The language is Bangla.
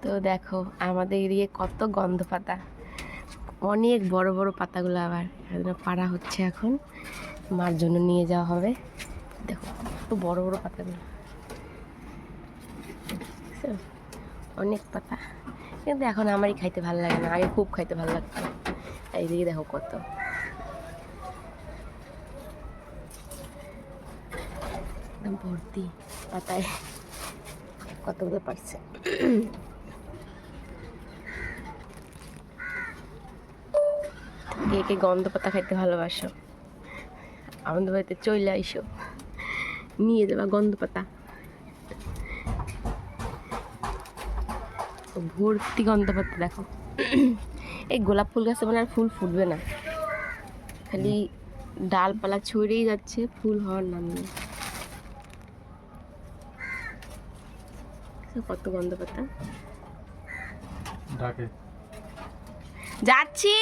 তো দেখো আমাদের এদিকে কত গন্ধ পাতা, অনেক বড় বড় পাতাগুলো আবার পাড়া হচ্ছে এখন, মার জন্য নিয়ে যাওয়া হবে। দেখো কত বড় বড় পাতাগুলো, অনেক পাতা, কিন্তু এখন আমারই খাইতে ভালো লাগে না, আগে খুব খাইতে ভালো লাগতো। এইদিকে দেখো কত, একদম ভর্তি পাতায়, কতগুলো পারছে। কে কে গন্ধ পাতা খাইতে ভালোবাসো আমাদের বাড়িতে চলে আইসো, নিয়ে যাবা গন্ধ পাতা, ভর্তি গন্ধ পাতা। দেখো এই গোলাপ ফুল গাছে মানে আর ফুল ফুটবে না, খালি ডালপালা ছড়িয়েই যাচ্ছে, ফুল হওয়ার নাম নেই। কত গন্ধ পাতা, যাচ্ছি।